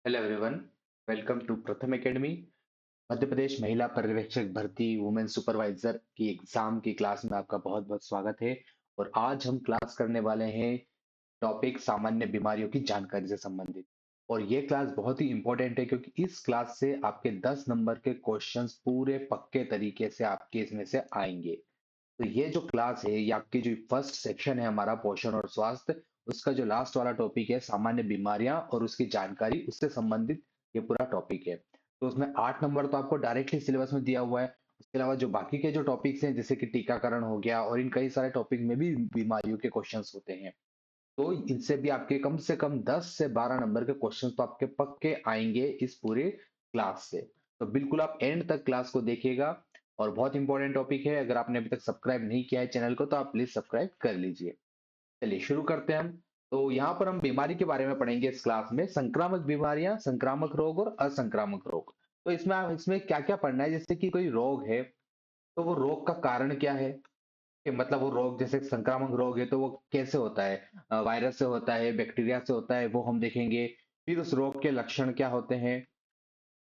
Hello everyone, welcome to प्रथम academy. Madhya Pradesh महिला पर्यवेक्षक भर्ती वुमेन सुपरवाइजर की एग्जाम की क्लास में आपका बहुत बहुत स्वागत है। और आज हम क्लास करने वाले हैं टॉपिक सामान्य बीमारियों की जानकारी से संबंधित। और ये क्लास बहुत ही इंपॉर्टेंट है क्योंकि इस क्लास से आपके 10 नंबर के क्वेश्चंस पूरे पक्के तरीके से आपके इसमें से आएंगे। तो ये जो क्लास है, ये आपकी जो फर्स्ट सेक्शन है हमारा पोषण और स्वास्थ्य, उसका जो लास्ट वाला टॉपिक है सामान्य बीमारियां और उसकी जानकारी, उससे संबंधित ये पूरा टॉपिक है। तो उसमें 8 नंबर तो आपको डायरेक्टली सिलेबस में दिया हुआ है। उसके अलावा जो बाकी के जो टॉपिक्स हैं, जैसे कि टीकाकरण हो गया और इन कई सारे टॉपिक में भी बीमारियों के क्वेश्चंस होते हैं। तो इनसे भी आपके कम से कम 10 से 12 नंबर के क्वेश्चन तो आपके पक्के आएंगे इस पूरे क्लास से। तो बिल्कुल आप एंड तक क्लास को देखिएगा। और बहुत इंपॉर्टेंट टॉपिक है, अगर आपने अभी तक सब्सक्राइब नहीं किया है चैनल को तो आप प्लीज सब्सक्राइब कर लीजिए। चलिए शुरू करते हैं हम। तो यहाँ पर हम बीमारी के बारे में पढ़ेंगे इस क्लास में, संक्रामक बीमारियां, संक्रामक रोग और असंक्रामक रोग। तो इसमें क्या क्या पढ़ना है, जैसे कि कोई रोग है तो वो रोग का कारण क्या है, कि मतलब वो रोग जैसे संक्रामक रोग है तो वो कैसे होता है, वायरस से होता है, बैक्टीरिया से होता है, वो हम देखेंगे। फिर उस रोग के लक्षण क्या होते हैं,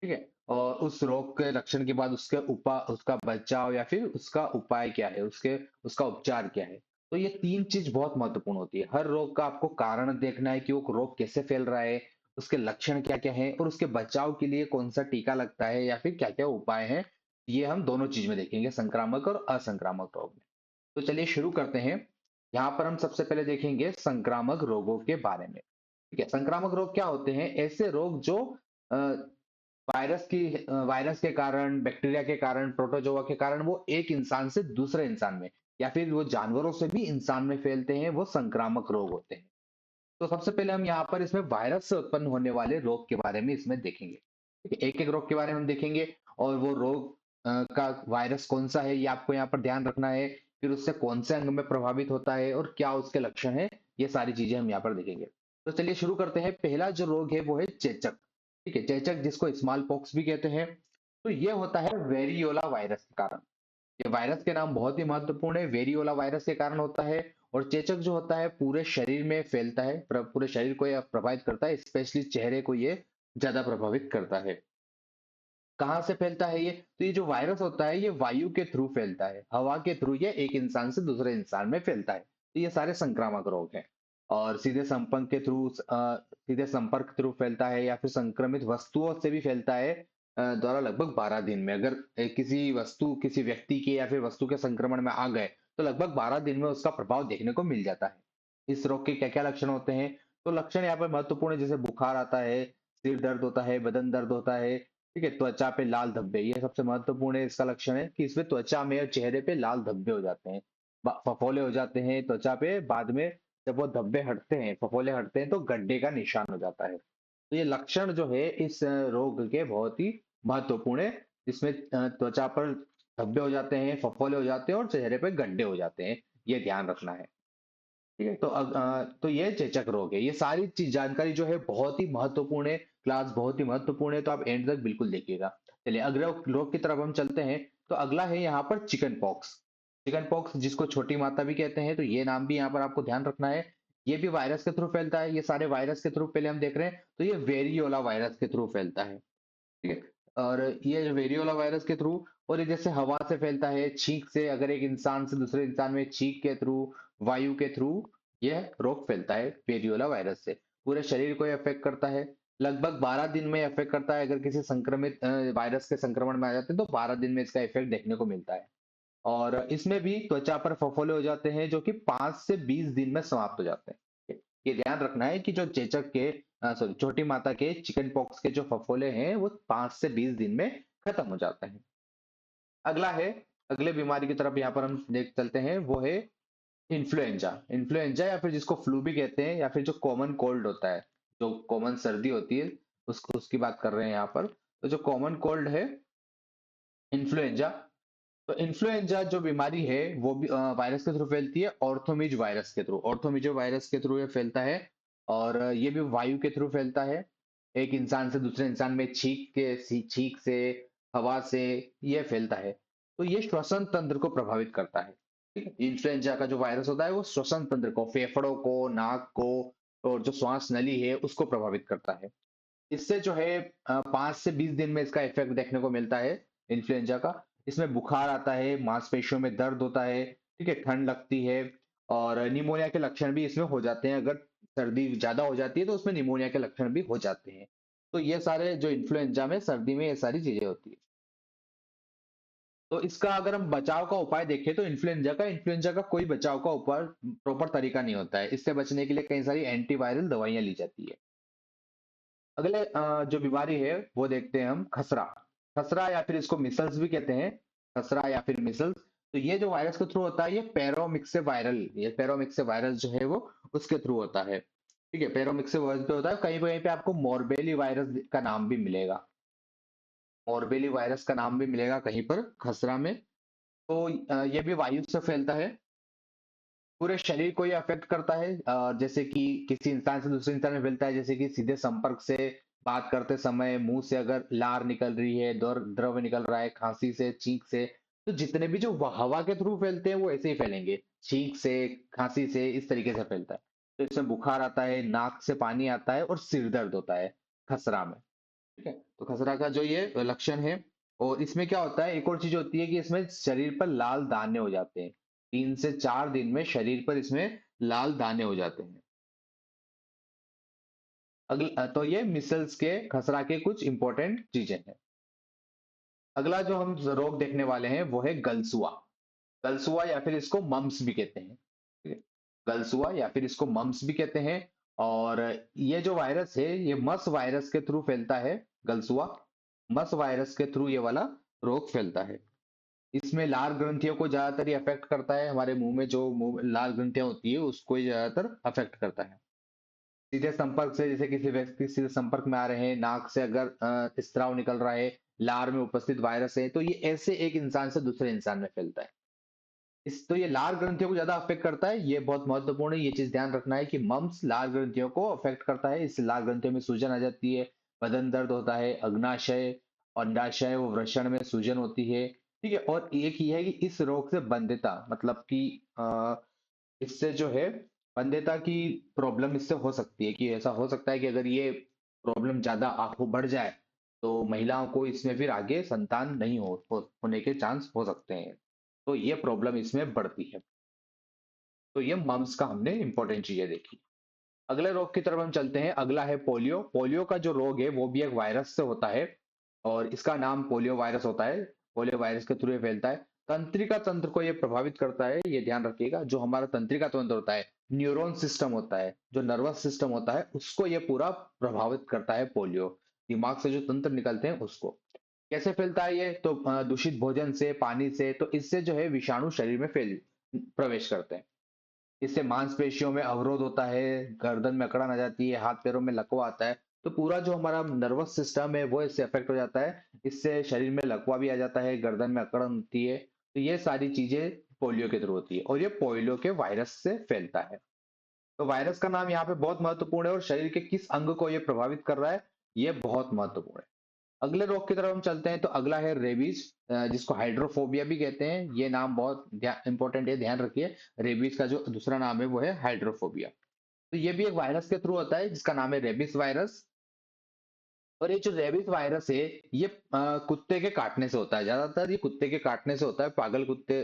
ठीक है। और उस रोग के लक्षण के बाद उसका बचाव या फिर उसका उपाय क्या है, उसका उपचार क्या है। तो ये तीन चीज बहुत महत्वपूर्ण होती है। हर रोग का आपको कारण देखना है कि वो रोग कैसे फैल रहा है, उसके लक्षण क्या क्या है और उसके बचाव के लिए कौन सा टीका लगता है या फिर क्या क्या उपाय है। ये हम दोनों चीज में देखेंगे, संक्रामक और असंक्रामक रोग में। तो चलिए शुरू करते हैं। यहाँ पर हम सबसे पहले देखेंगे संक्रामक रोगों के बारे में। ठीक है, संक्रामक रोग क्या होते हैं? ऐसे रोग जो अ, वायरस के कारण, बैक्टीरिया के कारण, प्रोटोजोआ के कारण वो एक इंसान से दूसरे इंसान में या फिर वो जानवरों से भी इंसान में फैलते हैं, वो संक्रामक रोग होते हैं। तो सबसे पहले हम यहाँ पर इसमें वायरस से उत्पन्न होने वाले रोग के बारे में इसमें देखेंगे। ठीक है, एक एक रोग के बारे में हम देखेंगे। और वो रोग का वायरस कौन सा है ये आपको यहाँ पर ध्यान रखना है। फिर उससे कौन से अंग में प्रभावित होता है और क्या उसके लक्षण है, ये सारी चीजें हम यहाँ पर देखेंगे। तो चलिए शुरू करते हैं। पहला जो रोग है वो है चेचक। ठीक है, चेचक जिसको स्मॉल पॉक्स भी कहते हैं। तो ये होता है वेरियोला वायरस के कारण। ये वायरस के नाम बहुत ही महत्वपूर्ण है, वेरियोला वायरस के कारण होता है। और चेचक जो होता है पूरे शरीर में फैलता है, पूरे शरीर को यह प्रभावित करता है, स्पेशली चेहरे को ये ज्यादा प्रभावित करता है। कहाँ से फैलता है ये? तो ये जो वायरस होता है ये वायु के थ्रू फैलता है, हवा के थ्रू ये एक इंसान से दूसरे इंसान में फैलता है। तो ये सारे संक्रामक रोग हैं। और सीधे संपर्क थ्रू फैलता है या फिर संक्रमित वस्तुओं से भी फैलता है। द्वारा लगभग 12 दिन में अगर किसी वस्तु, किसी व्यक्ति के या फिर वस्तु के संक्रमण में आ गए तो लगभग 12 दिन में उसका प्रभाव देखने को मिल जाता है। इस रोग के क्या क्या लक्षण होते हैं? तो लक्षण यहाँ पर महत्वपूर्ण है, जैसे बुखार आता है, सिर दर्द होता है, बदन दर्द होता है। ठीक है, त्वचा पे लाल धब्बे, ये सबसे महत्वपूर्ण है। इसका लक्षण है कि इसमें त्वचा में और चेहरे पे लाल धब्बे हो जाते हैं, फफोले हो जाते हैं त्वचा पे। बाद में जब वो धब्बे हटते हैं, फफोले हटते हैं तो गड्ढे का निशान हो जाता है। तो ये लक्षण जो है इस रोग के बहुत ही महत्वपूर्ण है। इसमें त्वचा पर धब्बे हो जाते हैं, फफोले हो जाते हैं और चेहरे पे गड्ढे हो जाते हैं। ये ध्यान रखना है। ठीक है, तो तो ये चेचक रोग है। ये सारी चीज जानकारी जो है बहुत ही महत्वपूर्ण है, क्लास बहुत ही महत्वपूर्ण है, तो आप एंड तक बिल्कुल देखिएगा। चलिए अगले रोग की तरफ हम चलते हैं। तो अगला है यहाँ पर चिकन पॉक्स। चिकन पॉक्स जिसको छोटी माता भी कहते हैं, तो ये नाम भी यहाँ पर आपको ध्यान रखना है। ये भी वायरस के थ्रू फैलता है। ये सारे वायरस के थ्रू पहले हम देख रहे हैं, तो ये वेरियोला वायरस के थ्रू फैलता है। ठीक है, और ये जो वेरियोला वायरस के थ्रू, और ये जैसे हवा से फैलता है, छींक से, अगर एक इंसान से दूसरे इंसान में छींक के थ्रू, वायु के थ्रू यह रोग फैलता है वेरियोला वायरस से। पूरे शरीर को अफेक्ट करता है। लगभग 12 दिन में अफेक्ट करता है। अगर किसी संक्रमित वायरस के संक्रमण में आ जाते हैं तो 12 दिन में इसका इफेक्ट देखने को मिलता है। और इसमें भी त्वचा पर फफोले हो जाते हैं जो कि 5 से 20 दिन में समाप्त हो जाते हैं। ये ध्यान रखना है कि जो चेचक के, सॉरी, छोटी माता के चिकन पॉक्स के जो फफोले हैं वो 5 से 20 दिन में खत्म हो जाते हैं। अगला है, अगले बीमारी की तरफ यहाँ पर हम देख चलते हैं, वो है इन्फ्लुएंजा। इन्फ्लुएंजा या फिर जिसको फ्लू भी कहते हैं, या फिर जो कॉमन कोल्ड होता है, जो कॉमन सर्दी होती है, उसकी बात कर रहे हैं यहाँ पर। तो जो कॉमन कोल्ड है इन्फ्लुएंजा, तो इन्फ्लुएंजा जो बीमारी है वो भी वायरस के थ्रू फैलती है, ऑर्थोमिज वायरस के थ्रू। ऑर्थोमिजो वायरस के थ्रू ये फैलता है। और ये भी वायु के थ्रू फैलता है, एक इंसान से दूसरे इंसान में छींक से, हवा से ये फैलता है। तो ये श्वसन तंत्र को प्रभावित करता है। ठीक है, इन्फ्लुएंजा का जो वायरस होता है वो श्वसन तंत्र को, फेफड़ों को, नाक को और जो श्वास नली है उसको प्रभावित करता है। इससे जो है 5 से 20 दिन में इसका इफेक्ट देखने को मिलता है इन्फ्लुएंजा का। इसमें बुखार आता है, मांसपेशियों में दर्द होता है, ठीक है, ठंड लगती है और निमोनिया के लक्षण भी इसमें हो जाते हैं। अगर सर्दी ज्यादा हो जाती है तो उसमें निमोनिया के लक्षण भी हो जाते हैं। तो ये सारे जो इन्फ्लुएंजा में सर्दी में ये सारी चीजें होती है। तो इसका अगर हम बचाव का उपाय देखें तो इन्फ्लुएंजा का कोई बचाव का उपाय प्रॉपर तरीका नहीं होता है। इससे बचने के लिए कई सारी एंटीवायरल दवाइयां ली जाती है। अगले जो बीमारी है वो देखते हैं हम, खसरा। खसरा या फिर इसको मिसल्स भी कहते हैं, खसरा या फिर मिसल्स। तो ये जो वायरस के थ्रू होता है, ये पैरोमिक्स से वायरस जो है वो उसके थ्रू होता है। ठीक है, पैरोमिक्स से वायरस पे होता है। कहीं कहीं पे आपको मोरबेली वायरस का नाम भी मिलेगा, मोरबेली वायरस का नाम भी मिलेगा कहीं पर खसरा में। तो ये भी वायु से फैलता है, पूरे शरीर को ये अफेक्ट करता है। जैसे कि किसी इंसान से दूसरे इंसान में फैलता है, जैसे कि सीधे संपर्क से बात करते समय मुंह से अगर लार निकल रही है, द्रव निकल रहा है, खांसी से, छींक से, तो जितने भी जो हवा के थ्रू फैलते हैं वो ऐसे ही फैलेंगे, छींक से, खांसी से, इस तरीके से फैलता है। तो इसमें बुखार आता है, नाक से पानी आता है और सिर दर्द होता है खसरा में। ठीक है, तो खसरा का जो ये लक्षण है। और इसमें क्या होता है, एक और चीज होती है कि इसमें शरीर पर लाल दाने हो जाते हैं। 3 से 4 दिन में शरीर पर इसमें लाल दाने हो जाते हैं। अगला तो ये मिसल्स के, खसरा के कुछ इंपॉर्टेंट चीजें हैं। अगला जो हम रोग देखने वाले हैं वो है गलसुआ। गलसुआ या फिर इसको मम्स भी कहते हैं। ठीक है, गलसुआ या फिर इसको मम्स भी कहते हैं। और ये जो वायरस है ये मस वायरस के थ्रू फैलता है। गलसुआ मस वायरस के थ्रू ये वाला रोग फैलता है। इसमें लाल ग्रंथियों को ज्यादातर ये अफेक्ट करता है। हमारे मुंह में जो मुंह लाल ग्रंथियां होती है उसको ये ज्यादातर अफेक्ट करता है। सीधे संपर्क से, जैसे किसी व्यक्ति सीधे संपर्क में आ रहे हैं, नाक से अगर स्राव निकल रहा है, लार में उपस्थित वायरस है, तो ये ऐसे एक इंसान से दूसरे इंसान में फैलता है। इस तो ये लार ग्रंथियों को ज्यादा अफेक्ट करता है। ये बहुत महत्वपूर्ण है, ये चीज ध्यान रखना है कि मम्स लार ग्रंथियों को अफेक्ट करता है। इससे लार ग्रंथियों में सूजन आ जाती है, बदन दर्द होता है, अग्नाशय, अंडाशय व वृषण में सूजन होती है। ठीक है, और एक ये है कि इस रोग से बंध्यता, मतलब कि इससे जो है बंध्यता की प्रॉब्लम इससे हो सकती है। कि ऐसा हो सकता है कि अगर ये प्रॉब्लम ज्यादा आंखों बढ़ जाए तो महिलाओं को इसमें फिर आगे संतान नहीं होने के चांस हो सकते हैं। तो ये प्रॉब्लम इसमें बढ़ती है। तो ये मम्स का हमने इंपॉर्टेंट चीजें देखी। अगले रोग की तरफ हम चलते हैं। अगला है पोलियो। पोलियो का जो रोग है वो भी एक वायरस से होता है और इसका नाम पोलियो वायरस होता है। पोलियो वायरस के थ्रू ये फैलता है। तंत्रिका तंत्र को ये प्रभावित करता है, ये ध्यान रखिएगा। जो हमारा तंत्रिका तंत्र होता है, न्यूरॉन सिस्टम होता है, जो नर्वस सिस्टम होता है, उसको ये पूरा प्रभावित करता है पोलियो। दिमाग से जो तंत्र निकलते हैं उसको। कैसे फैलता है ये? तो दूषित भोजन से, पानी से। तो इससे जो है विषाणु शरीर में फैल प्रवेश करते हैं। इससे मांसपेशियों में अवरोध होता है, गर्दन में अकड़न आ जाती है, हाथ पैरों में लकवा आता है। तो पूरा जो हमारा नर्वस सिस्टम है वो इससे अफेक्ट हो जाता है। इससे शरीर में लकवा भी आ जाता है, गर्दन में अकड़न होती है। तो ये सारी चीजें पोलियो के थ्रू होती है और ये पोलियो के वायरस से फैलता है। तो वायरस का नाम यहाँ पे बहुत महत्वपूर्ण है और शरीर के किस अंग को ये प्रभावित कर रहा है ये बहुत महत्वपूर्ण है। अगले रोग की तरफ हम चलते हैं। तो अगला है रेबीज, जिसको हाइड्रोफोबिया भी कहते हैं। ये नाम बहुत इंपॉर्टेंट है, ध्यान रखिए। रेबीज का जो दूसरा नाम है वो है हाइड्रोफोबिया। तो ये भी एक वायरस के थ्रू होता है जिसका नाम है रेबीज वायरस। और ये जो रेबीज वायरस है ये कुत्ते के काटने से होता है। ज्यादातर ये कुत्ते के काटने से होता है। पागल कुत्ते,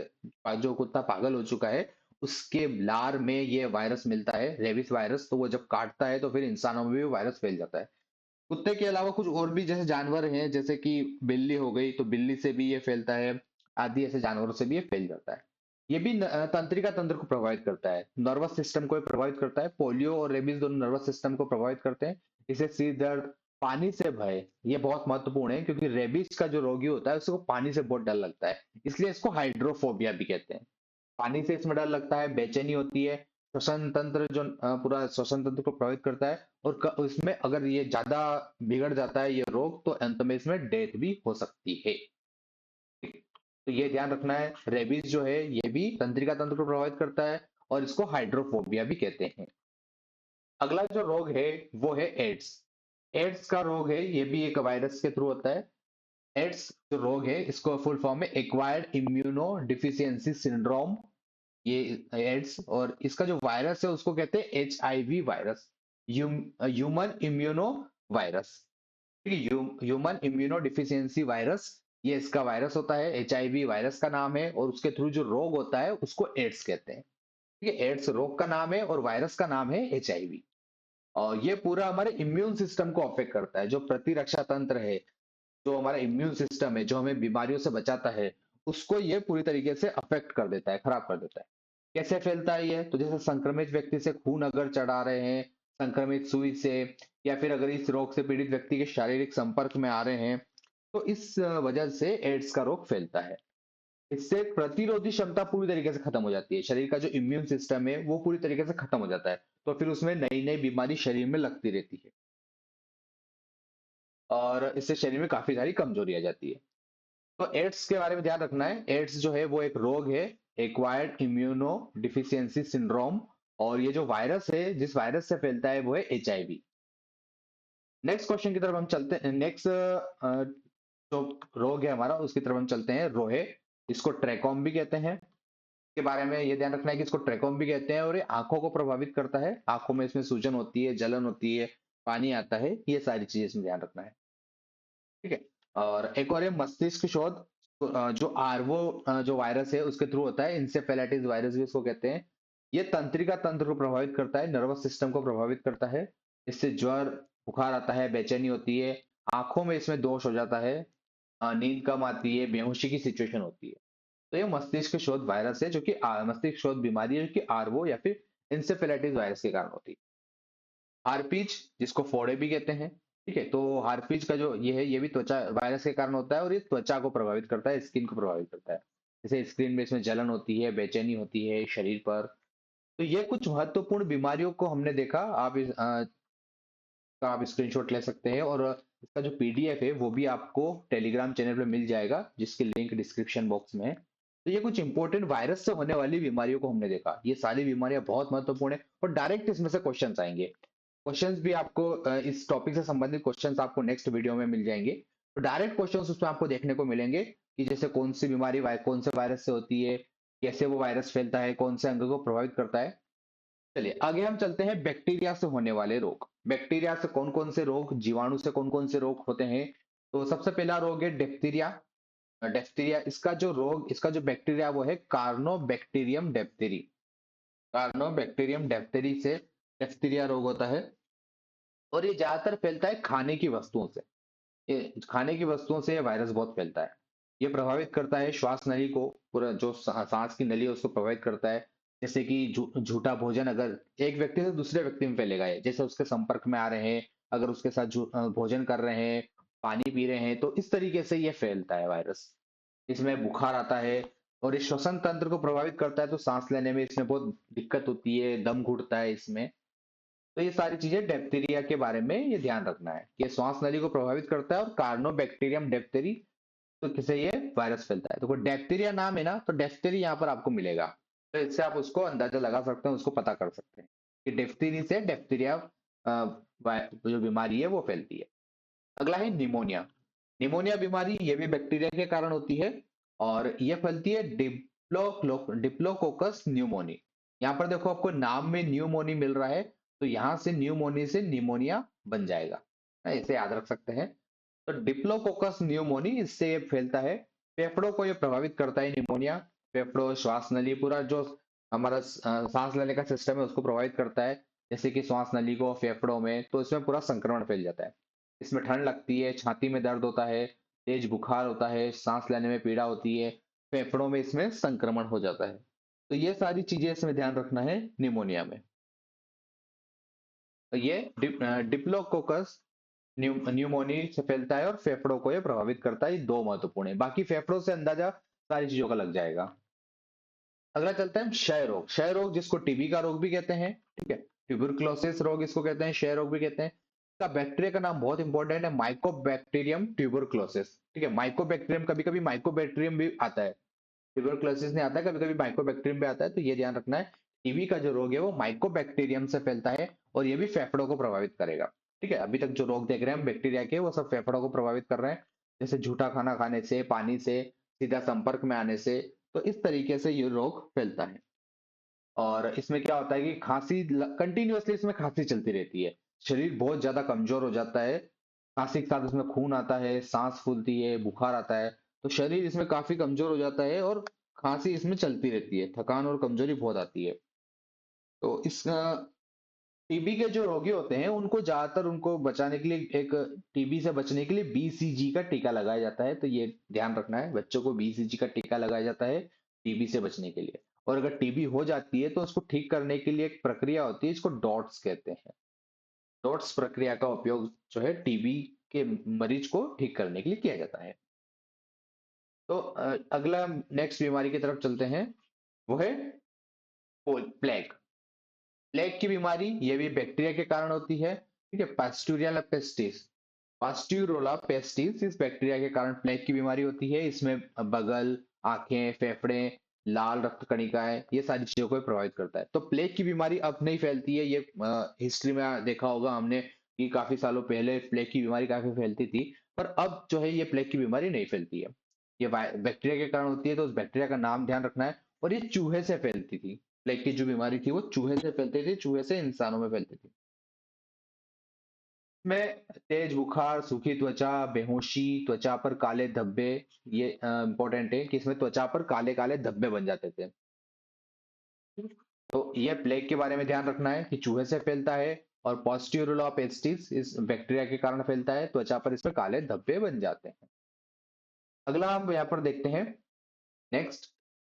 जो कुत्ता पागल हो चुका है उसके लार में ये वायरस मिलता है, रेबीज वायरस। तो वो जब काटता है तो फिर इंसानों में भी वायरस फैल जाता है। कुत्ते के अलावा कुछ और भी जैसे जानवर हैं, जैसे कि बिल्ली हो गई, तो बिल्ली से भी ये फैलता है। आदि ऐसे जानवरों से भी ये फैल जाता है। ये भी तंत्रिका तंत्र को प्रभावित करता है, नर्वस सिस्टम को प्रभावित करता है। पोलियो और रेबीज दोनों नर्वस सिस्टम को प्रभावित करते हैं। इसे सिर दर्द, पानी से भय, ये बहुत महत्वपूर्ण है क्योंकि रेबीज का जो रोगी होता है उसको पानी से बहुत डर लगता है, इसलिए इसको हाइड्रोफोबिया भी कहते हैं। पानी से इसमें डर लगता है, बेचैनी होती है। श्वसन तंत्र जो पूरा श्वसन तंत्र को प्रभावित करता है। और इसमें अगर ये ज्यादा बिगड़ जाता है ये रोग तो अंत में इसमें डेथ भी हो सकती है। तो ये ध्यान रखना है, रेबीज जो है ये भी तंत्रिका तंत्र को प्रभावित करता है और इसको हाइड्रोफोबिया भी कहते हैं। अगला जो रोग है वो है एड्स। एड्स का रोग है, ये भी एक वायरस के थ्रू होता है। एड्स जो रोग है इसको फुल फॉर्म में एक्वायर्ड इम्यूनो डिफिशियंसी सिंड्रोम, ये एड्स। और इसका जो वायरस है उसको कहते हैं HIV virus, human immuno virus. Human immuno deficiency virus, ये इसका वायरस होता है, एचआईवी वायरस का नाम है, और उसके थ्रू जो रोग होता है उसको एड्स कहते हैं। ठीक है, एड्स रोग का नाम है और वायरस का नाम है एचआईवी। और ये पूरा हमारे इम्यून सिस्टम को अफेक्ट करता है, जो प्रतिरक्षा तंत्र है, जो हमारा इम्यून सिस्टम है, जो हमें बीमारियों से बचाता है, उसको ये पूरी तरीके से अफेक्ट कर देता है, खराब कर देता है। कैसे फैलता है ये? तो जैसे संक्रमित व्यक्ति से खून अगर चढ़ा रहे हैं, संक्रमित सुई से, या फिर अगर इस रोग से पीड़ित व्यक्ति के शारीरिक संपर्क में आ रहे हैं, तो इस वजह से एड्स का रोग फैलता है। इससे प्रतिरोधी क्षमता पूरी तरीके से खत्म हो जाती है, शरीर का जो इम्यून सिस्टम है वो पूरी तरीके से खत्म हो जाता है, तो फिर उसमें नई नई बीमारी शरीर में लगती रहती है, और इससे शरीर में काफी सारी कमजोरी आ जाती है। तो एड्स के बारे में ध्यान रखना है, एड्स जो है वो एक रोग है, एक्वायर्ड इम्यूनो डिफिशियंसी सिंड्रोम, और ये जो वायरस है, जिस वायरस से फैलता है वो है एचआईवी। नेक्स्ट क्वेश्चन की तरफ हम चलते हैं। नेक्स्ट जो रोग है हमारा, उसकी तरफ हम चलते हैं, रोहे, इसको ट्रैकोम भी कहते हैं। के बारे में ये ध्यान रखना है कि इसको ट्रैकोम भी कहते हैं, और ये आंखों को प्रभावित करता है, आंखों में इसमें सूजन होती है, जलन होती है, पानी आता है, ये सारी चीजें इसमें ध्यान रखना है। ठीक है, और एक और है मस्तिष्क शोध, जो आर्वो जो वायरस है उसके थ्रू होता है, इंसेफेलाइटिस वायरस भी उसको कहते हैं। ये तंत्रिका तंत्र को प्रभावित करता है, नर्वस सिस्टम को प्रभावित करता है, इससे ज्वर, बुखार आता है, बेचैनी होती है, आंखों में इसमें दोष हो जाता है, नींद कम आती है, बेहोशी की सिचुएशन होती है। तो ये मस्तिष्क शोध वायरस है, जो कि मस्तिष्क शोध बीमारी है, जो कि आर्वो या फिर इंसेफेलाइटिस वायरस के कारण होती है। हार्पिज, जिसको फोड़े भी कहते हैं। ठीक है, तो हार्पिज का जो ये है, ये भी त्वचा वायरस के कारण होता है, और ये त्वचा को प्रभावित करता है, स्किन को प्रभावित करता है। जैसे स्किन में इसमें जलन होती है, बेचैनी होती है शरीर पर। तो ये कुछ महत्वपूर्ण बीमारियों को हमने देखा। आप स्क्रीनशॉट ले सकते हैं, और इसका जो पीडीएफ है वो भी आपको टेलीग्राम चैनल पे मिल जाएगा, जिसकी लिंक डिस्क्रिप्शन बॉक्स में है। तो ये कुछ इंपॉर्टेंट वायरस से होने वाली बीमारियों को हमने देखा, ये सारी बीमारियां बहुत महत्वपूर्ण है, और डायरेक्ट इसमें से क्वेश्चंस आएंगे। क्वेश्चंस भी आपको इस टॉपिक से संबंधित क्वेश्चंस आपको नेक्स्ट वीडियो में मिल जाएंगे। तो डायरेक्ट क्वेश्चंस उसमें आपको देखने को मिलेंगे, कि जैसे कौन सी बीमारी कौन से वायरस से होती है, कैसे वो वायरस फैलता है, कौन से अंग को प्रभावित करता है। चलिए आगे हम चलते हैं, बैक्टीरिया से होने वाले रोग। बैक्टीरिया से कौन कौन से रोग, जीवाणु से कौन कौन से रोग होते हैं? तो सबसे पहला रोग है डिप्थीरिया। डिप्थीरिया, इसका जो रोग, इसका जो बैक्टीरिया वो है कार्नोबैक्टीरियम डिप्थीरी। कार्नोबैक्टीरियम डिप्थीरी से डिप्थीरिया रोग होता है, और ये ज्यादातर फैलता है खाने की वस्तुओं से। ये खाने की वस्तुओं से ये वायरस बहुत फैलता है। ये प्रभावित करता है श्वास नली को, पूरा जो सांस की नली है उसको प्रभावित करता है। जैसे कि झूठा भोजन अगर एक व्यक्ति से दूसरे व्यक्ति में फैलेगा, ये जैसे उसके संपर्क में आ रहे हैं, अगर उसके साथ भोजन कर रहे हैं, पानी पी रहे हैं, तो इस तरीके से ये फैलता है वायरस। इसमें बुखार आता है, और ये श्वसन तंत्र को प्रभावित करता है, तो सांस लेने में इसमें बहुत दिक्कत होती है, दम घुटता है इसमें। तो ये सारी चीजें डिप्थीरिया के बारे में ये ध्यान रखना है, कि ये श्वास नली को प्रभावित करता है, और कार्नोबैक्टीरियम डिप्थीरी, तो किसे ये वायरस फैलता है। तो कोई डिप्थीरिया नाम है ना, तो डिप्थीरी यहाँ पर आपको मिलेगा, तो इससे आप उसको अंदाजा लगा सकते हैं, उसको पता कर सकते हैं कि डिप्थीरी से डिप्थीरिया जो बीमारी है वो फैलती है। अगला है निमोनिया। निमोनिया बीमारी ये भी बैक्टीरिया के कारण होती है, और ये फैलती है डिप्लोकोकस न्यूमोनी। यहाँ पर देखो आपको नाम में न्यूमोनी मिल रहा है, तो यहाँ से न्यूमोनी से निमोनिया बन जाएगा, इसे याद रख सकते हैं। तो डिप्लोकोकस न्यूमोनी, इससे ये फैलता है, फेफड़ों को ये प्रभावित करता है निमोनिया। फेफड़ों, श्वास नली, पूरा जो हमारा सांस लेने का सिस्टम है उसको प्रभावित करता है, जैसे कि श्वास नली को, फेफड़ों में, तो इसमें पूरा संक्रमण फैल जाता है। इसमें ठंड लगती है, छाती में दर्द होता है, तेज बुखार होता है, सांस लेने में पीड़ा होती है, फेफड़ों में इसमें संक्रमण हो जाता है। तो ये सारी चीजें इसमें ध्यान रखना है निमोनिया में। तो ये डिप्लोकोकस न्यूमोनी से फैलता है, और फेफड़ों को ये प्रभावित करता है, ये दो महत्वपूर्ण है, बाकी फेफड़ों से अंदाजा सारी चीजों का लग जाएगा। अगला चलते हैं क्षय रोग। क्षय रोग, जिसको टीबी का रोग भी कहते हैं। ठीक है, ट्यूबरक्लोसिस रोग इसको कहते हैं, क्षय रोग भी कहते हैं। इसका बैक्टीरिया का नाम बहुत इंपॉर्टेंट है, माइकोबैक्टीरियम ट्यूबरक्लोसिस। ठीक है, माइकोबैक्टीरियम, कभी कभी माइकोबैक्टीरियम भी आता है, ट्यूबरक्लोसिस नहीं आता है, कभी कभी माइकोबैक्टीरियम भी आता है, तो ये ध्यान रखना है। टीबी का जो रोग है वो माइकोबैक्टीरियम से फैलता है, और ये भी फेफड़ों को प्रभावित करेगा। ठीक है, अभी तक जो रोग देख रहे हैं हम बैक्टीरिया के, वो सब फेफड़ों को प्रभावित कर रहे हैं, जैसे झूठा खाना खाने से, पानी से सीधा संपर्क में आने से। तो इस तरीके से ये रोग फैलता है, और इसमें क्या होता है कि खांसी, कंटिन्यूअसली इसमें खांसी चलती रहती है, शरीर बहुत ज्यादा कमजोर हो जाता है, खांसी के साथ इसमें खून आता है, सांस फूलती है, बुखार आता है, तो शरीर इसमें काफी कमजोर हो जाता है और खांसी इसमें चलती रहती है, थकान और कमजोरी बहुत आती है। तो इस टीबी के जो रोगी होते हैं उनको ज्यादातर उनको बचाने के लिए एक टीबी से बचने के लिए बीसीजी का टीका लगाया जाता है, तो ये ध्यान रखना है, बच्चों को बीसीजी का टीका लगाया जाता है टीबी से बचने के लिए। और अगर टीबी हो जाती है तो उसको ठीक करने के लिए एक प्रक्रिया होती है, इसको डॉट्स कहते हैं। डॉट्स प्रक्रिया का उपयोग जो है टीबी के मरीज को ठीक करने के लिए किया जाता है। तो अगला नेक्स्ट बीमारी की तरफ चलते हैं, वो है प्लेग। प्लेग की बीमारी ये भी बैक्टीरिया के कारण होती है, ठीक है। पास्टुरियला पेस्टिस, पास्ट्यूरोला पेस्टिस इस बैक्टीरिया के कारण प्लेग की बीमारी होती है। इसमें बगल, आंखें, फेफड़े, लाल रक्त कणिकाएं, ये सारी चीजों को प्रभावित करता है। तो प्लेग की बीमारी अब नहीं फैलती है, ये हिस्ट्री में देखा होगा हमने कि काफी सालों पहले प्लेग की बीमारी काफी फैलती थी, पर अब जो है ये प्लेग की बीमारी नहीं फैलती है। ये बैक्टीरिया के कारण होती है, तो उस बैक्टीरिया का नाम ध्यान रखना है। और ये चूहे से फैलती थी, प्लेग की जो बीमारी थी वो चूहे से फैलती थी, चूहे से इंसानों में फैलती थी। में तेज बुखार, सूखी त्वचा, बेहोशी, त्वचा पर काले धब्बे, ये इंपॉर्टेंट है कि इसमें त्वचा पर काले काले धब्बे बन जाते थे। तो ये प्लेग के बारे में ध्यान रखना है कि चूहे से फैलता है, और पॉस्ट्यूरुला पेस्टिस इस बैक्टीरिया के कारण फैलता है, त्वचा पर इसमें काले धब्बे बन जाते हैं। अगला हम यहाँ पर देखते हैं, नेक्स्ट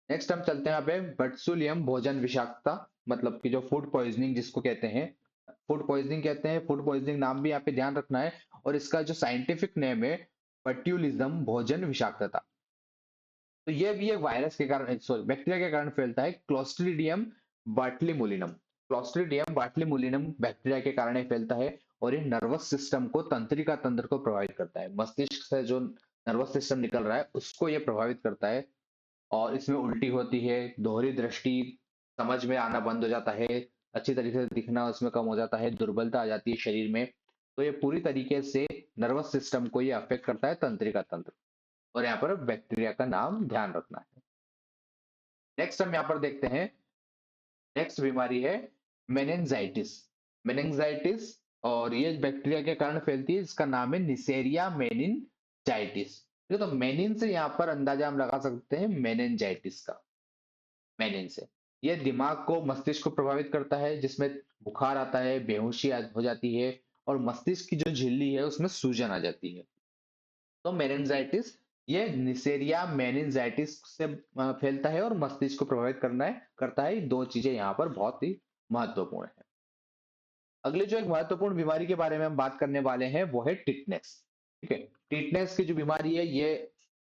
नेक्स्ट हम चलते हैं यहाँ पे बट्सुलियम भोजन विषाक्तता, मतलब कि जो फूड पॉइजनिंग जिसको कहते हैं, फूड पॉइजनिंग कहते हैं, फूड पॉइजनिंग नाम भी यहाँ पे ध्यान रखना है। और इसका जो साइंटिफिक नेम है बट्यूलिज्म भोजन विषाक्तता। तो ये भी एक वायरस के कारण, सॉरी बैक्टीरिया के कारण फैलता है, क्लोस्ट्रीडियम बाटलीमुलिनम। क्लोस्ट्रीडियम बाटलीमुलिनम बैक्टीरिया के कारण ही फैलता है। और ये नर्वस सिस्टम को, तंत्रिका तंत्र को प्रभावित करता है, मस्तिष्क से जो नर्वस सिस्टम निकल रहा है उसको ये प्रभावित करता है। और इसमें उल्टी होती है, दोहरी दृष्टि, समझ में आना बंद हो जाता है, अच्छी तरीके से दिखना उसमें कम हो जाता है, दुर्बलता आ जाती है शरीर में। तो ये पूरी तरीके से नर्वस सिस्टम को ये अफेक्ट करता है, तंत्रिका तंत्र। और यहाँ पर बैक्टीरिया का नाम ध्यान रखना है। नेक्स्ट हम यहाँ पर देखते हैं, नेक्स्ट बीमारी है मेनिनजाइटिस। मेनिनजाइटिस, और ये बैक्टीरिया के कारण फैलती है, इसका नाम है निसेरिया मेनिनजाइटिस। तो मेनिन से यहाँ पर अंदाजा हम लगा सकते हैं मेनिनजाइटिस का, मेनिन से। ये दिमाग को, मस्तिष्क को प्रभावित करता है, जिसमें बुखार आता है, बेहोशी हो जाती है, और मस्तिष्क की जो झिल्ली है उसमें सूजन आ जाती है। तो मेनिनजाइटिस ये निसेरिया मेनिनजाइटिस से फैलता है और मस्तिष्क को प्रभावित करता है। ये दो चीजें यहाँ पर बहुत ही महत्वपूर्ण है। अगली जो एक महत्वपूर्ण बीमारी के बारे में हम बात करने वाले हैं वो है टिटनेस। ठीक है, टिटनेस की जो बीमारी है ये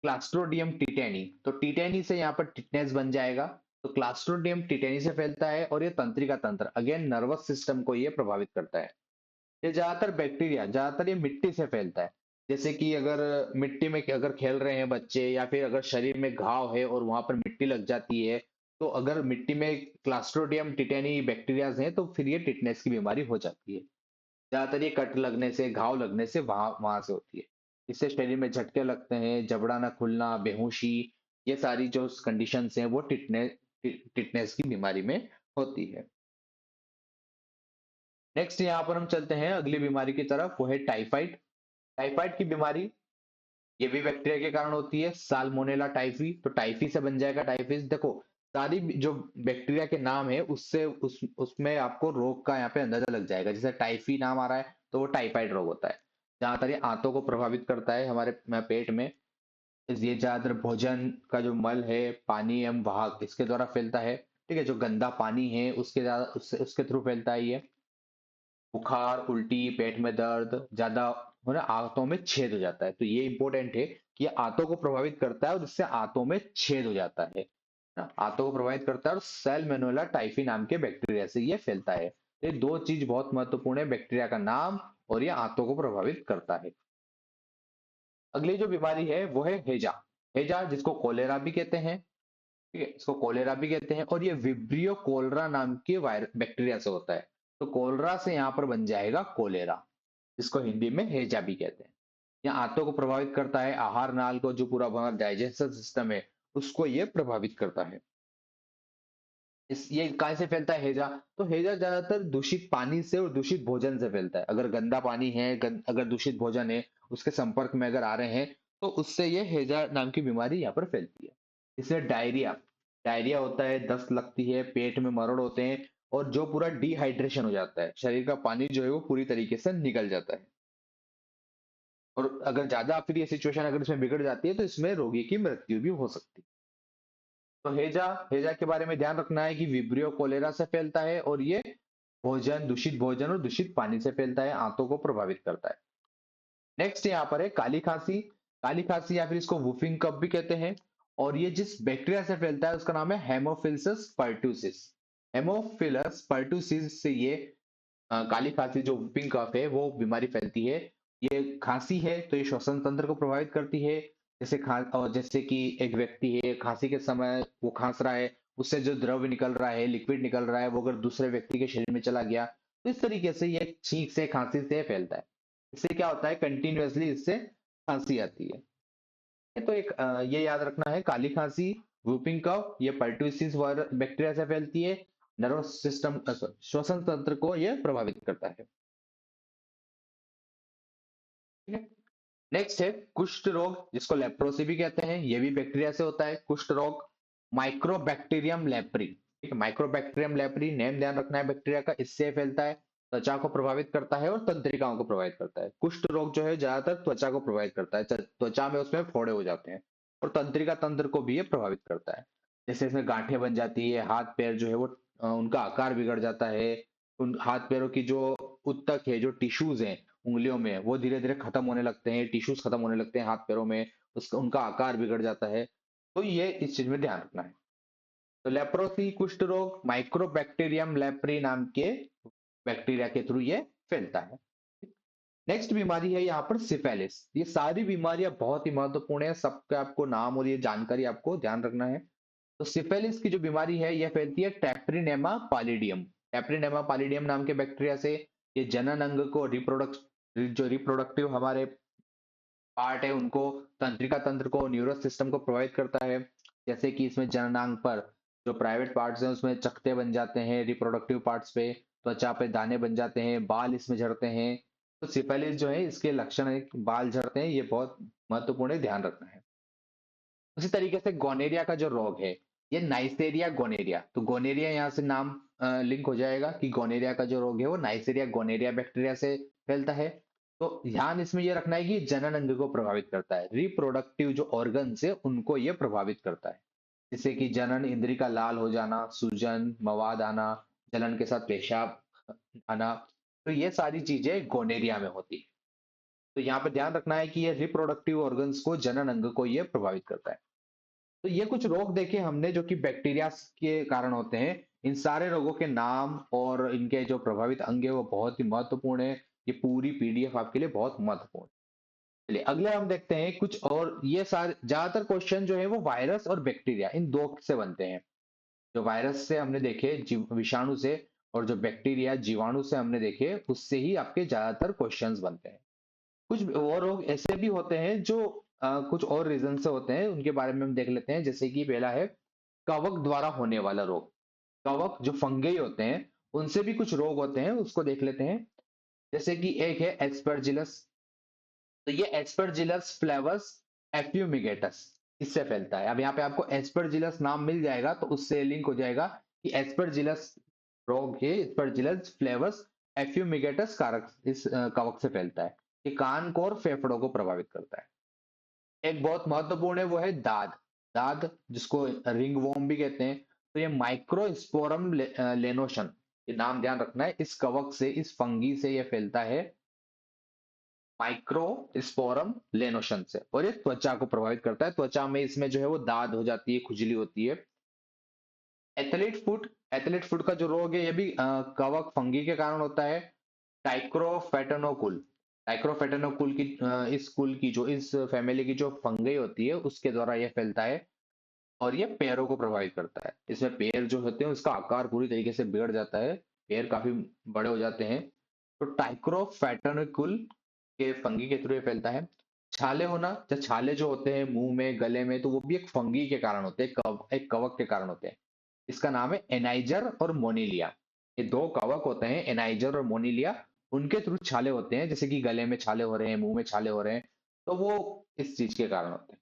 क्लास्ट्रोडियम टिटेनी, तो टिटेनी से यहाँ पर टिटनेस बन जाएगा। तो क्लास्ट्रोडियम टिटेनी से फैलता है, और ये तंत्रिका तंत्र, अगेन नर्वस सिस्टम को ये प्रभावित करता है। ये ज्यादातर ये मिट्टी से फैलता है। जैसे कि अगर मिट्टी में अगर खेल रहे हैं बच्चे, या फिर अगर शरीर में घाव है और वहां पर मिट्टी लग जाती है, तो अगर मिट्टी में क्लास्ट्रोडियम टिटेनी बैक्टीरियाज हैं तो फिर ये टिटनेस की बीमारी हो जाती है। ज्यादातर ये कट लगने से, घाव लगने से वहां वहां से होती है। इससे शरीर में झटके लगते हैं, जबड़ा ना खुलना, बेहोशी, ये सारी जो कंडीशंस हैं वो टिटनेस की बीमारी में होती है। नेक्स्ट यहाँ पर हम चलते हैं अगली बीमारी की तरफ, वो है टाइफाइड। टाइफाइड की बीमारी ये भी बैक्टीरिया के कारण होती है, साल्मोनेला टाइफी। तो टाइफी से बन जाएगा टाइफिस। देखो, सारी जो बैक्टीरिया के नाम है उससे उसमें आपको रोग का यहाँ पे अंदाजा लग जाएगा। जैसे टाइफी नाम आ रहा है तो वो टाइफाइड रोग होता है। ज्यादातर ये आंतों को प्रभावित करता है, हमारे पेट में। ये ज्यादातर भोजन का जो मल है, पानी एवं वाहक, इसके द्वारा फैलता है। ठीक है, जो गंदा पानी है उसके ज्यादा उसके थ्रू फैलता है ये। बुखार, उल्टी, पेट में दर्द ज्यादा होना, आंतों में छेद हो जाता है। तो ये इंपॉर्टेंट है कि ये आंतों को प्रभावित करता है और इससे आंतों में छेद हो जाता है ना, आंतों को प्रभावित करता है, और सैल्मोनेला टाइफी नाम के बैक्टीरिया से ये फैलता है। ये दो चीज बहुत महत्वपूर्ण है, बैक्टीरिया का नाम और ये आंतों को प्रभावित करता है। अगली जो बीमारी है वो है हेजा। हेजा जिसको कोलेरा भी कहते हैं, ठीक है, इसको कोलेरा भी कहते हैं, और ये विब्रियो कोलरा नाम के वायरस बैक्टीरिया से होता है। तो कोलरा से यहाँ पर बन जाएगा कोलेरा, जिसको हिंदी में हेजा भी कहते हैं। ये आंतों को प्रभावित करता है, आहार नाल को, जो पूरा हमारा डाइजेस्टिव सिस्टम है उसको ये प्रभावित करता है। इस ये कहाँ से फैलता है हैजा? तो हैजा ज्यादातर दूषित पानी से और दूषित भोजन से फैलता है। अगर गंदा पानी है, अगर दूषित भोजन है, उसके संपर्क में अगर आ रहे हैं, तो उससे ये हैजा नाम की बीमारी यहाँ पर फैलती है। इससे डायरिया, डायरिया होता है, दस्त लगती है, पेट में मरोड़ होते हैं, और जो पूरा डिहाइड्रेशन हो जाता है, शरीर का पानी जो है वो पूरी तरीके से निकल जाता है। और अगर ज्यादा फिर ये सिचुएशन अगर इसमें बिगड़ जाती है, तो इसमें रोगी की मृत्यु भी हो सकती है। तो हेजा, हेजा के बारे में ध्यान रखना है कि विब्रियो कोलेरा से फैलता है, और ये भोजन, दूषित भोजन और दूषित पानी से फैलता है, आंतों को प्रभावित करता है। नेक्स्ट यहाँ पर है काली खांसी। काली खांसी या फिर इसको वुफिंग कफ भी कहते हैं, और ये जिस बैक्टीरिया से फैलता है उसका नाम है हेमोफिलस पर्टुसिस। हेमोफिलस पर्टुसिस से ये काली खांसी जो वुफिंग कफ है वो बीमारी फैलती है। ये खांसी है तो ये श्वसन तंत्र को प्रभावित करती है। और जैसे कि एक व्यक्ति है, खांसी के समय वो खांस रहा है, उससे जो द्रव निकल रहा है, लिक्विड निकल रहा है, वो अगर दूसरे व्यक्ति के शरीर में चला गया, तो इस तरीके से ये छींक से, खांसी से फैलता है। इससे क्या होता है, कंटिन्यूअसली इससे खांसी आती है। तो एक ये याद रखना है, काली खांसी, वूपिंग कफ, ये पर्टुसिस बैक्टीरिया से फैलती है। नर्वस सिस्टम, श्वसन तंत्र को ये प्रभावित करता है। ठीक है। नेक्स्ट है कुष्ठ रोग, जिसको लेप्रोसी भी कहते हैं, ये भी बैक्टीरिया से होता है कुष्ठ रोग। माइक्रोबैक्टीरियम लेप्री, ठीक है, माइक्रोबैक्टीरियम लेप्री नेम ध्यान रखना है बैक्टीरिया का, इससे फैलता है, त्वचा को प्रभावित करता है और तंत्रिकाओं को प्रभावित करता है। कुष्ठ रोग जो है ज्यादातर त्वचा को प्रभावित करता है, त्वचा में उसमें फोड़े हो जाते हैं, और तंत्रिका तंत्र को भी ये प्रभावित करता है। जैसे इसमें गांठें बन जाती है, हाथ पैर जो है वो उनका आकार बिगड़ जाता है, उन हाथ पैरों की जो उत्तक है, जो टिश्यूज हैं उंगलियों में, वो धीरे धीरे खत्म होने लगते हैं, टिश्यूज खत्म होने लगते हैं हाथ पैरों में, उसका उनका आकार बिगड़ जाता है। तो ये इस चीज में ध्यान रखना है। तो लेप्रोसी, कुष्ठ रोग, माइक्रोबैक्टीरियम लेप्री नाम के बैक्टीरिया के थ्रू ये फैलता है। नेक्स्ट बीमारी है यहाँ पर सिफेलिस। ये सारी बीमारियां बहुत ही महत्वपूर्ण है, सबका आपको नाम और ये जानकारी आपको ध्यान रखना है। तो सिफेलिस की जो बीमारी है यह फैलती है टेप्रीनेमा पालिडियम, टेप्रीनेमा पालिडियम नाम के बैक्टीरिया से। ये जनन अंग को, जो रिप्रोडक्टिव हमारे पार्ट है उनको, तंत्रिका तंत्र को, न्यूरस सिस्टम को प्रभावित करता है। जैसे कि इसमें जननांग पर जो प्राइवेट पार्ट्स हैं उसमें चकते बन जाते हैं, रिप्रोडक्टिव पार्ट्स पे, त्वचा पे दाने बन जाते हैं, बाल इसमें झड़ते हैं। तो सिफिलिस जो है इसके लक्षण है कि बाल झड़ते हैं, ये बहुत महत्वपूर्ण है, ध्यान रखना है। उसी तरीके से गोनेरिया का जो रोग है, ये नाइसेरिया गोनेरिया, तो गोनेरिया यहाँ से नाम लिंक हो जाएगा कि गोनेरिया का जो रोग है वो नाइसेरिया गोनेरिया बैक्टीरिया से फैलता है। तो ध्यान इसमें ये रखना है कि जनन अंग को प्रभावित करता है, रिप्रोडक्टिव जो ऑर्गन है उनको ये प्रभावित करता है। जैसे कि जनन इंद्री का लाल हो जाना, सूजन, मवाद आना, जलन के साथ पेशाब आना, तो ये सारी चीजें गोनेरिया में होती है। तो यहाँ पे ध्यान रखना है कि ये रिप्रोडक्टिव ऑर्गन्स को, जनन अंग को ये प्रभावित करता है। तो ये कुछ रोग देखे हमने जो कि बैक्टीरिया के कारण होते हैं। इन सारे रोगों के नाम और इनके जो प्रभावित अंग है वो बहुत ही महत्वपूर्ण है। ये पूरी पीडीएफ आपके लिए बहुत महत्वपूर्ण है। चलिए अगले हम देखते हैं कुछ और। ये सारे ज्यादातर क्वेश्चन जो है वो वायरस और बैक्टीरिया इन दो से बनते हैं। जो वायरस से हमने देखे, विषाणु से, और जो बैक्टीरिया जीवाणु से हमने देखे, उससे ही आपके ज्यादातर क्वेश्चंस बनते हैं। कुछ और रोग ऐसे भी होते हैं जो कुछ और रीजन से होते हैं, उनके बारे में हम देख लेते हैं। जैसे कि पहला है कवक द्वारा होने वाला रोग। कवक जो फंगई होते हैं उनसे भी कुछ रोग होते हैं, उसको देख लेते हैं। जैसे कि एक है एस्परजिलस। तो ये एस्परजिलस फ्लेवस एफ्यूमिगेटस, इससे फैलता है। अब यहाँ पे आपको एस्परजिलस नाम मिल जाएगा तो उससे लिंक हो जाएगा कि एस्परजिलस रोग है, एस्परजिलस फ्लेवस एफ्यूमिगेटस कारक इस कवक से फैलता है। ये कान को और फेफड़ों को प्रभावित करता है। एक बहुत महत्वपूर्ण है वो है दाद। दाद जिसको रिंग वॉर्म भी कहते हैं। तो ये माइक्रोस्पोरम लेनोशन, ये नाम ध्यान रखना है, इस कवक से, इस फंगी से ये फैलता है, माइक्रोस्पोरम लेनोशन से, और ये त्वचा को प्रभावित करता है। त्वचा में इसमें जो है वो दाद हो जाती है, खुजली होती है। एथलीट फुट, एथलीट फुट का जो रोग है ये भी कवक फंगी के कारण होता है। टाइक्रोफेटेनोकुल, टाइक्रोफेटेनोकुल की इस कुल की, जो इस फैमिली की जो फंगी होती है उसके द्वारा यह फैलता है, और ये पैरों को प्रभावित करता है। इसमें पैर जो होते हैं उसका आकार पूरी तरीके से बिगड़ जाता है, पैर काफी बड़े हो जाते हैं। तो टाइक्रोफेटेनोकुल के फंगी के थ्रू ये फैलता है। छाले होना, जब छाले जो होते हैं मुंह में, गले में, तो वो भी एक फंगी के कारण होते हैं, एक कवक के कारण होते हैं। इसका नाम है एनाइजर और मोनिलिया। ये दो कवक होते हैं, एनाइजर और मोनिलिया। उनके थ्रू छाले होते हैं, जैसे कि गले में छाले हो रहे हैं, मुंह में छाले हो रहे हैं, तो वो इस चीज के कारण होते हैं।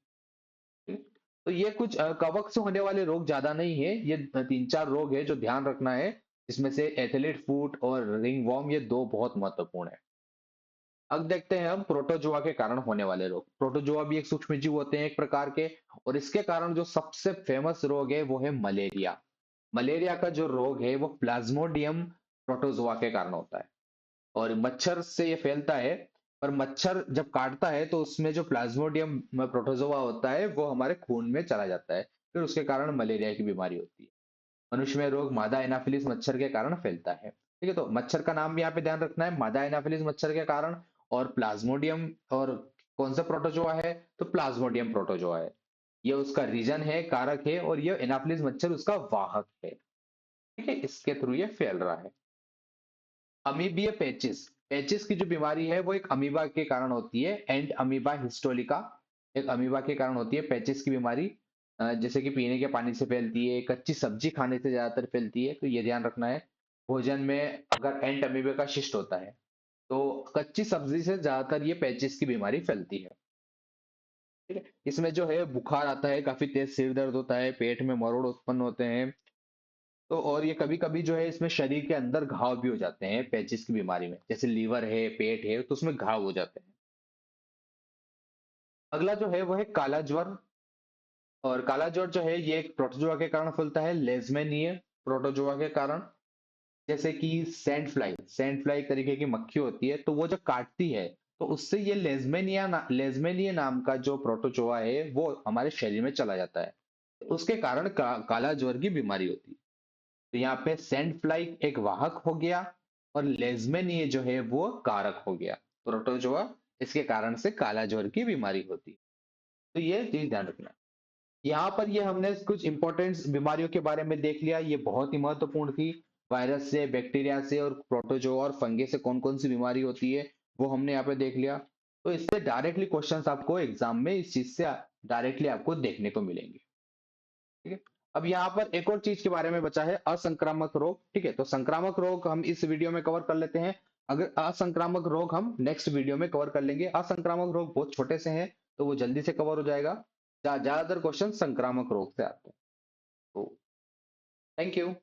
ठीक है? तो ये कुछ कवक से होने वाले रोग ज्यादा नहीं है, ये तीन चार रोग है जो ध्यान रखना है। इसमें से एथलीट फुट और रिंग वॉर्म, ये दो बहुत महत्वपूर्ण है। अब देखते हैं हम प्रोटोजोआ के कारण होने वाले रोग। प्रोटोजोआ भी एक सूक्ष्मजीव होते हैं एक प्रकार के, और इसके कारण जो सबसे फेमस रोग है वो है मलेरिया। मलेरिया का जो रोग है वो प्लाज्मोडियम प्रोटोजोआ के कारण होता है, और मच्छर से ये फैलता है। पर मच्छर जब काटता है तो उसमें जो प्लाज्मोडियम प्रोटोजोआ होता है वो हमारे खून में चला जाता है, फिर उसके कारण मलेरिया की बीमारी होती है। मनुष्य में रोग मादा एनाफिलिस मच्छर के कारण फैलता है। ठीक है, तो मच्छर का नाम भी यहाँ पे ध्यान रखना है, मादा एनाफिलिस मच्छर के कारण। और प्लाज्मोडियम, और कौन सा प्रोटोजोआ है, तो प्लाज्मोडियम प्रोटोजोआ है। ये उसका रीजन है, कारक है, और ये एनाफिलिस मच्छर उसका वाहक है। ठीक है, इसके थ्रू ये फैल रहा है। अमीबीय पेचिस, पेचिस की जो बीमारी है वो एक अमीबा के कारण होती है, एंड अमीबा हिस्टोलिका। एक अमीबा के कारण होती है पेचिस की बीमारी। जैसे कि पीने के पानी से फैलती है, कच्ची सब्जी खाने से ज्यादातर फैलती है, तो ये ध्यान रखना है। भोजन में अगर एंट अमीबे का शिष्ट होता है तो कच्ची सब्जी से ज्यादातर ये पेचिस की बीमारी फैलती है। ठीक है, इसमें जो है बुखार आता है, काफी तेज सिर दर्द होता है, पेट में मरोड़ उत्पन्न होते हैं। तो और ये कभी कभी जो है इसमें शरीर के अंदर घाव भी हो जाते हैं पेचिस की बीमारी में, जैसे लीवर है, पेट है, तो उसमें घाव हो जाते हैं। अगला जो है वो है काला ज्वर। और काला ज्वर जो है ये एक प्रोटोजोआ के कारण फैलता है, लेजमेनिया प्रोटोजोआ के कारण। जैसे कि सैंड फ्लाई एक तरीके की मक्खी होती है, तो वो जब काटती है तो उससे ये लेजमेनिया नाम का जो प्रोटोजोआ है वो हमारे शरीर में चला जाता है, तो उसके कारण काला ज्वर की बीमारी होती है। तो यहाँ पे सैंड फ्लाई एक वाहक हो गया, और लेजमेनिया जो है वो कारक हो गया। प्रोटोजोआ, इसके कारण से काला ज्वर की बीमारी होती है। तो ये चीज ध्यान रखना। यहाँ पर ये हमने कुछ इंपॉर्टेंट बीमारियों के बारे में देख लिया, ये बहुत ही महत्वपूर्ण थी। वायरस से, बैक्टीरिया से, और प्रोटोजोआ और फंगे से कौन कौन सी बीमारी होती है वो हमने यहाँ पे देख लिया। तो इससे डायरेक्टली क्वेश्चंस आपको एग्जाम में इस चीज से डायरेक्टली आपको देखने को मिलेंगे। ठीक है, अब यहाँ पर एक और चीज के बारे में बचा है, असंक्रामक रोग। ठीक है, तो संक्रामक रोग हम इस वीडियो में कवर कर लेते हैं। अगर असंक्रामक रोग हम नेक्स्ट वीडियो में कवर कर लेंगे। असंक्रामक रोग बहुत छोटे से हैं, तो वो जल्दी से कवर हो जाएगा। ज्यादातर क्वेश्चन संक्रामक रोग से आते हैं। तो थैंक यू।